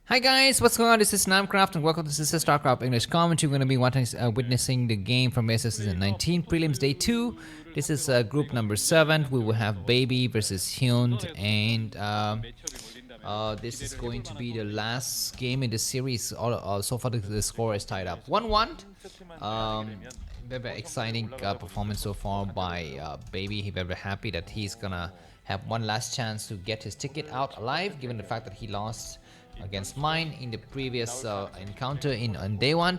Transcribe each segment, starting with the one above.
Hi guys, what's going on? This is Namcraft and welcome to this is Starcraft English commentary. We're going to be witnessing the game from ASL S19 prelims day 2. This is group number 7. We will have Baby versus Hyun, and this is going to be the last game in the series. So far the score is tied up 1-1. Very exciting performance so far by Baby. He's very happy that he's gonna have one last chance to get his ticket out alive, given the fact that he lost against mine in the previous encounter in day 1.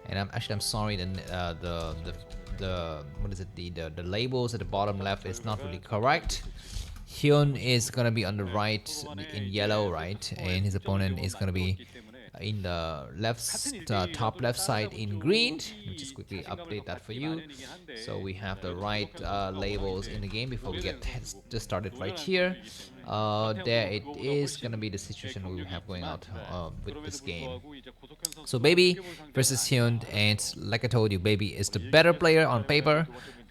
And I'm sorry, the what is it, the labels at the bottom left is not really correct. Hyun is gonna be on the right in yellow, right, and his opponent is gonna be in the top left side in green. Let me just quickly update that for you, so we have the right labels in the game before we get just started right here. There it is gonna be the situation we have going out with this game. So Baby versus Hyun, and like I told you, Baby is the better player on paper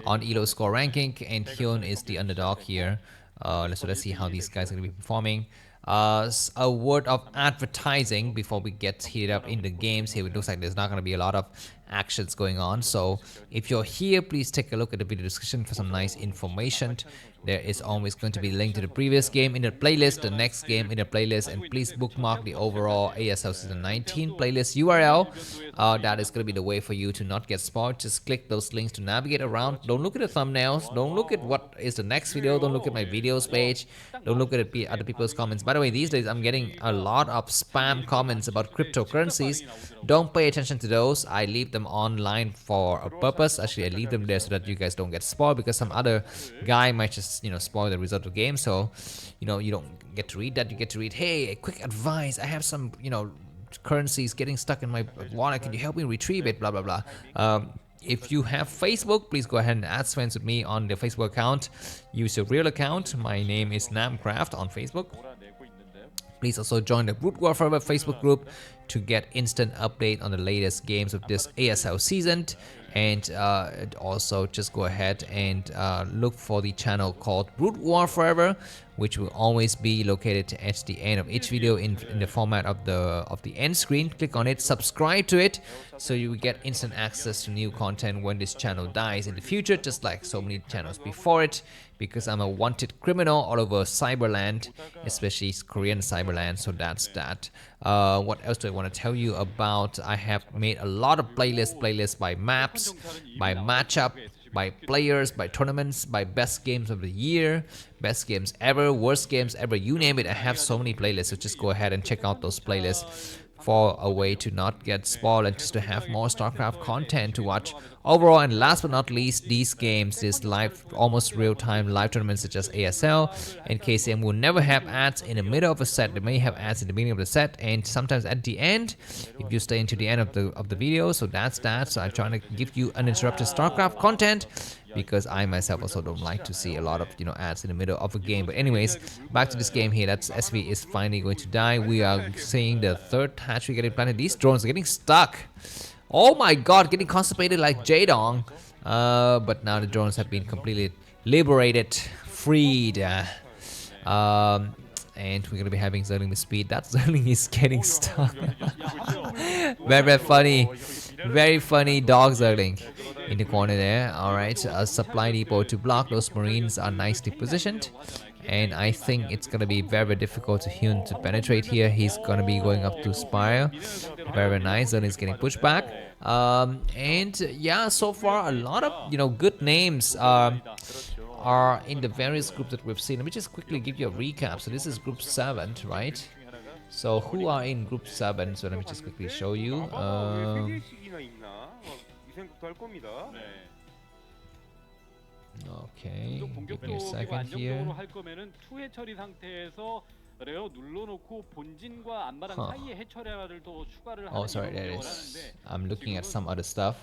on ELO score ranking, and Hyun is the underdog here. So let's see how these guys are going to be performing. A word of advertising before we get heated up in the games. Here it looks like there's not going to be a lot of actions going on, so if you're here, please take a look at the video description for some nice information. There is always going to be a link to the previous game in the playlist, the next game in the playlist, and please bookmark the overall ASL Season 19 playlist URL. That is going to be the way for you to not get spoiled. Just click those links to navigate around. Don't look at the thumbnails, don't look at what is the next video, don't look at my videos page, don't look at other people's comments. By the way, these days I'm getting a lot of spam comments about cryptocurrencies. Don't pay attention to those. I leave them online for a purpose. Actually, I leave them there so that you guys don't get spoiled, because some other guy might just spoil the result of the game. So you don't get to read that. You get to read, hey, a quick advice, I have some currencies getting stuck in my wallet, can you help me retrieve it, blah blah blah. If you have Facebook, please go ahead and add friends with me on the Facebook account. Use your real account. My name is Namcraft on Facebook. Please also join the broodwar Facebook group to get instant update on the latest games of this ASL season. And also just go ahead and look for the channel called Broodwar Forever, which will always be located at the end of each video in the format of the end screen. Click on it, subscribe to it, so you will get instant access to new content when this channel dies in the future, just like so many channels before it, because I'm a wanted criminal all over Cyberland, especially Korean Cyberland. So that's that. What else do I want to tell you about? I have made a lot of playlists by maps, by matchup, by players, by tournaments, by best games of the year, best games ever, worst games ever, you name it. I have so many playlists, so just go ahead and check out those playlists for a way to not get spoiled and just to have more StarCraft content to watch overall. And last but not least, these games, this live, almost real-time live tournaments such as ASL and KCM will never have ads in the middle of a set. They may have ads in the beginning of the set and sometimes at the end if you stay into the end of the video. So that's that. So I'm trying to give you uninterrupted StarCraft content, because I myself also don't like to see a lot of ads in the middle of a game. But anyways, back to this game here. That's SV is finally going to die. We are seeing the third hatchery getting planted. These drones are getting stuck. Oh my god, getting constipated like Jaedong. But now the drones have been completely liberated, freed. And we're gonna be having Zerling with speed. That Zerling is getting stuck. Very funny. Very funny dog Zerling in the corner there. Alright, a supply depot to block. Those marines are nicely positioned, and I think it's gonna be very difficult to Hyun to penetrate here. He's gonna be going up to Spire. Very nice. Zerling is getting pushed back. And yeah, so far a lot of good names are in the various groups that we've seen. Let me just quickly give you a recap. So this is group 7, right? So who are in group 7? So let me just quickly show you. Okay, give me a second here. Oh, sorry, there it is. I'm looking at some other stuff.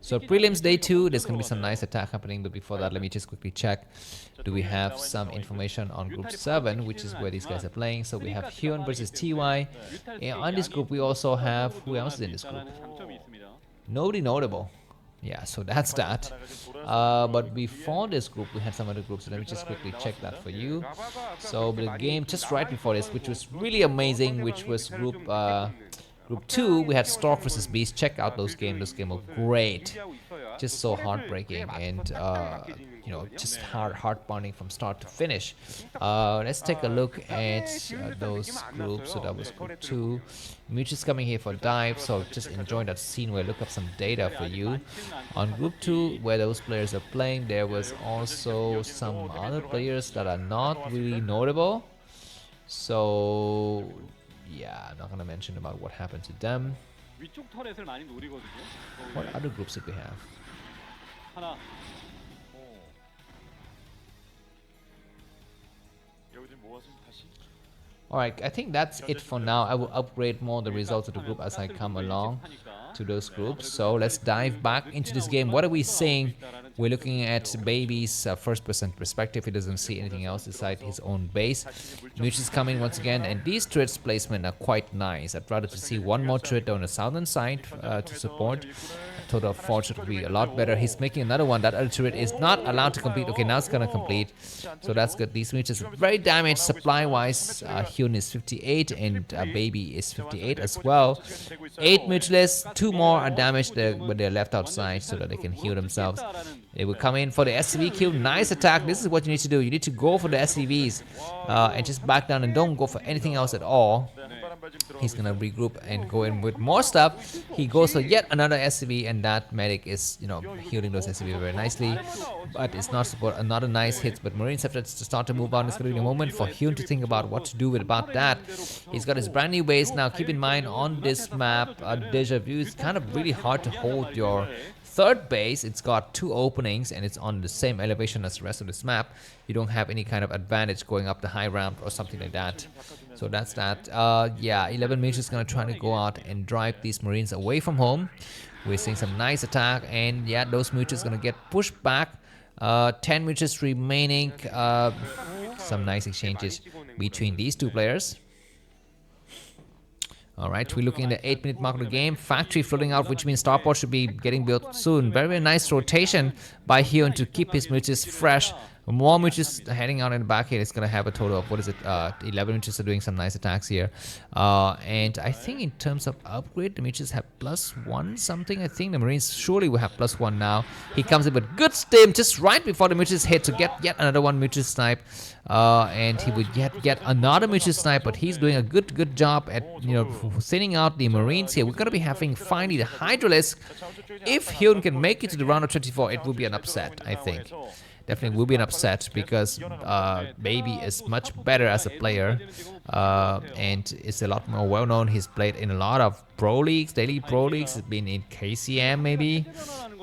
So prelims day 2, there's gonna be some nice attack happening, but before that, let me just quickly check. Do we have some information on group 7, which is where these guys are playing? So we have Hyun versus TY. And on this group, we also have, who else is in this group? Nobody notable. Yeah, so that's that. But before this group, we had some other groups. So let me just quickly check that for you. So the game just right before this, which was really amazing, which was Group 2, we had Stork versus Beast. Check out those games. Those games were great. Just so heartbreaking and you know, just heart-pounding from start to finish. Let's take a look at those groups. So that was Group 2. Mitch is coming here for dive, so just enjoying that scene where I look up some data for you. On Group 2, where those players are playing, there was also some other players that are not really notable. So yeah, I'm not gonna mention about what happened to them. What other groups did we have? Alright, I think that's it for now. I will upgrade more the results of the group as I come along to those groups. So let's dive back into this game. What are we seeing? We're looking at Baby's first-person perspective. He doesn't see anything else inside his own base. Much is coming once again, and these turrets placement are quite nice. I'd rather to see one more turret on the southern side to support. A total of 4 should be a lot better. He's making another one. That other turret is not allowed to complete. Okay, now it's gonna complete. So that's good. These muches are very damaged supply-wise. Hyun is 58 and Baby is 58 as well. 8 mutualists, 2 more are damaged but they're left outside so that they can heal themselves. They will come in for the SCV kill. Nice attack. This is what you need to do. You need to go for the SCVs and just back down and don't go for anything else at all. He's gonna regroup and go in with more stuff. He goes for yet another SCV, and that medic is, you know, healing those SCV very nicely. But it's not support another nice hit. But Marines have to start to move on. It's gonna be a moment for Hyun to think about what to do with about that. He's got his brand new base now. Keep in mind on this map, Deja Vu, it's kind of really hard to hold your third base. It's got 2 openings and it's on the same elevation as the rest of this map. You don't have any kind of advantage going up the high ramp or something like that. So that's that. Yeah, 11 meters is gonna try to go out and drive these Marines away from home. We're seeing some nice attack, and yeah, those meters gonna get pushed back. 10 meters remaining. Some nice exchanges between these 2 players. Alright, we're looking at the 8-minute mark of the game. Factory floating out, which means starport should be getting built soon. Very, very nice rotation by Hyun to keep his muches fresh. More muches heading out in the back here. It's going to have a total of, what is it, 11 muches are doing some nice attacks here. And I think in terms of upgrade, the muches have +1 something. I think the Marines surely will have +1 now. He comes in with good stim just right before the muches hit to get yet another one muches snipe. And he would get another muches snipe, but he's doing a good job at, you know, thinning out the Marines here. We're going to be having finally the Hydralisk. If Hyun can make it to the round of 24, it will be an upset, I think. Definitely will be an upset because Baby is much better as a player and is a lot more well known. He's played in a lot of pro leagues, daily pro leagues. He's been in KCM maybe.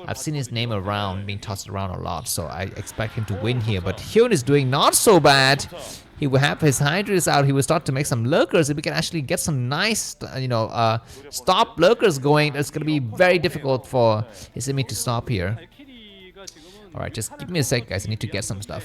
I've seen his name around, being tossed around a lot, so I expect him to win here. But Hyun is doing not so bad. He will have his Hydras out. He will start to make some lurkers. If we can actually get some nice, you know, stop lurkers going, it's going to be very difficult for his enemy to stop here. Alright, just give me a sec, guys. I need to get some stuff.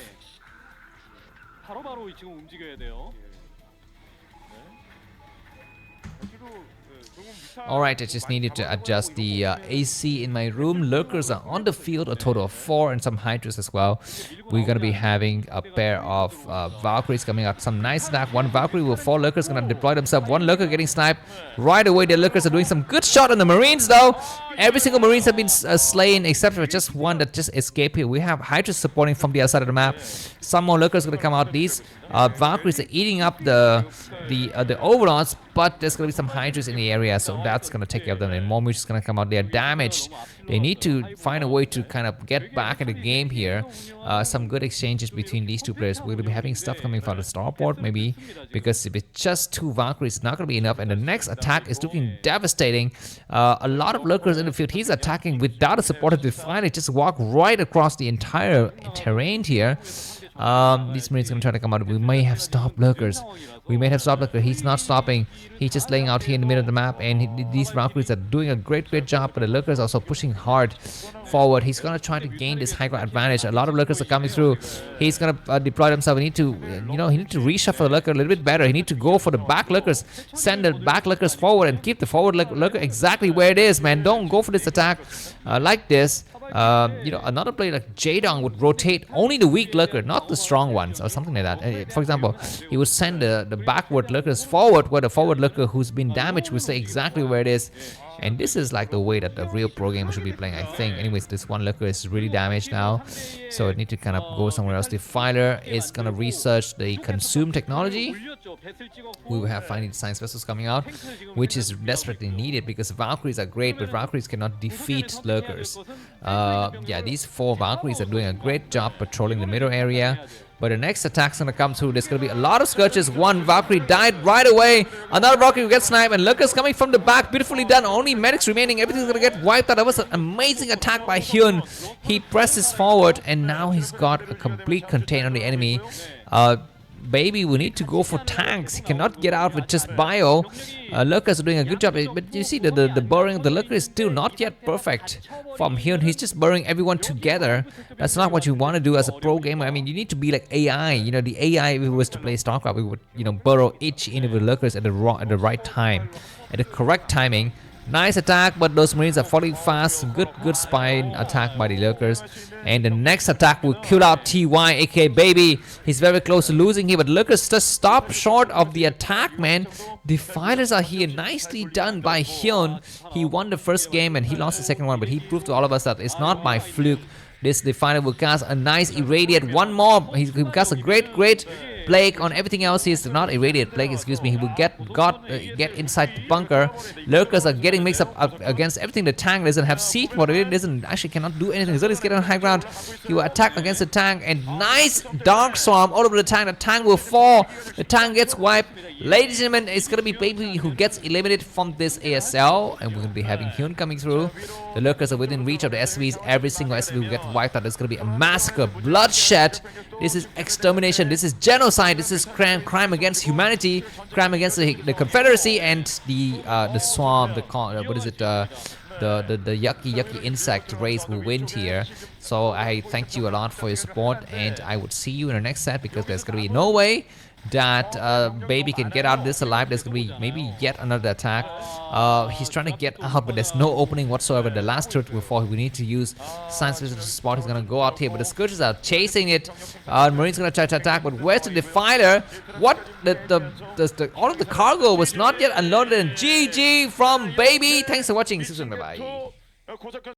Alright, I just needed to adjust the AC in my room. Lurkers are on the field, a total of 4, and some Hydras as well. We're going to be having a pair of Valkyries coming out. Some nice attack. 1 Valkyrie with 4 Lurkers going to deploy themselves. 1 Lurker getting sniped. Right away, the Lurkers are doing some good shot on the Marines, though. Every single Marines have been slain, except for just 1 that just escaped here. We have Hydras supporting from the other side of the map. Some more Lurkers going to come out. These Valkyries are eating up the overlords, but there's going to be some Hydras in the area, so that's going to take care of them. And more Muches is going to come out. They are damaged. They need to find a way to kind of get back in the game here. Some good exchanges between these 2 players. We're going to be having stuff coming from the starport, maybe, because if it's just 2 Valkyries, it's not going to be enough. And the next attack is looking devastating. A lot of Lurkers in the field. He's attacking without a supportive define. They just walk right across the entire terrain here. These Marines going to try to come out. We may have stopped Lurkers. We may have stopped Lurkers. He's not stopping. He's just laying out here in the middle of the map, and these Valkyries are doing a great job, but the Lurkers are also pushing hard forward. He's going to try to gain this high ground advantage. A lot of Lurkers are coming through. He's going to deploy himself. He need to, you know, he need to reshuffle the Lurker a little bit better. He need to go for the back Lurkers. Send the back Lurkers forward and keep the forward Lurker exactly where it is, man. Don't go for this attack like this. You know, another player like Jaedong would rotate only the weak lurker, not the strong ones, or something like that. For example, he would send the backward lurkers forward, where the forward lurker who's been damaged will stay exactly where it is. And this is like the way that the real pro gamer should be playing, I think. Anyways, this one lurker is really damaged now, so it need to kind of go somewhere else. Defiler is gonna research the consume technology. We will have finally science vessels coming out, which is desperately needed because Valkyries are great, but Valkyries cannot defeat lurkers. Yeah, these 4 Valkyries are doing a great job patrolling the middle area. But the next attack's gonna come through. There's gonna be a lot of Scourges. One Valkyrie died right away. Another Valkyrie will get sniped, and Lurkers coming from the back. Beautifully done. Only medics remaining. Everything's gonna get wiped out. That was an amazing attack by Hyun. He presses forward, and now he's got a complete contain on the enemy. Baby, we need to go for tanks. He cannot get out with just bio. Lurkers are doing a good job, but you see the burrowing of the lurker is still not yet perfect from Hyun. He's just burrowing everyone together. That's not what you want to do as a pro gamer. I mean, you need to be like AI. You know, the AI, if it was to play Starcraft, we would, you know, burrow each individual lurkers at the right time, at the correct timing. Nice attack, but those Marines are falling fast. Good spine attack by the lurkers. And the next attack will kill out TY, aka Baby. He's very close to losing here, but lurkers just stop short of the attack, man. Defilers are here. Nicely done by Hyun. He won the first game and he lost the second one, but he proved to all of us that it's not by fluke. This Defiler will cast a nice Irradiate. One more. He will cast a great Plague on everything else. He's not Irradiate Plague, excuse me. He will get inside the bunker. Lurkers are getting mixed up against everything. The tank doesn't have seat mode. It doesn't actually cannot do anything. Zelle is getting on high ground. He will attack against the tank, and nice Dark Swarm all over the tank. The tank will fall. The tank gets wiped. Ladies and gentlemen, it's gonna be Baby who gets eliminated from this ASL, and we're gonna be having Hyun coming through. The lurkers are within reach of the SVs. Every single SV will get wiped out. There's gonna be a massacre, bloodshed. This is extermination. This is genocide. This is crime against humanity, crime against the Confederacy, and the swarm. What is it? The yucky insect race will win here. So I thank you a lot for your support, and I would see you in the next set because there's gonna be no way that Baby can get out of this alive. There's gonna be maybe yet another attack. He's trying to get out, but there's no opening whatsoever. The last turret before we need to use science vision to spot. He's gonna go out here, but the Scourges are chasing it. Marine's gonna try to attack, but where's the Defiler? What all of the cargo was not yet unloaded, and GG from Baby. Thanks for watching. See you soon. Bye bye.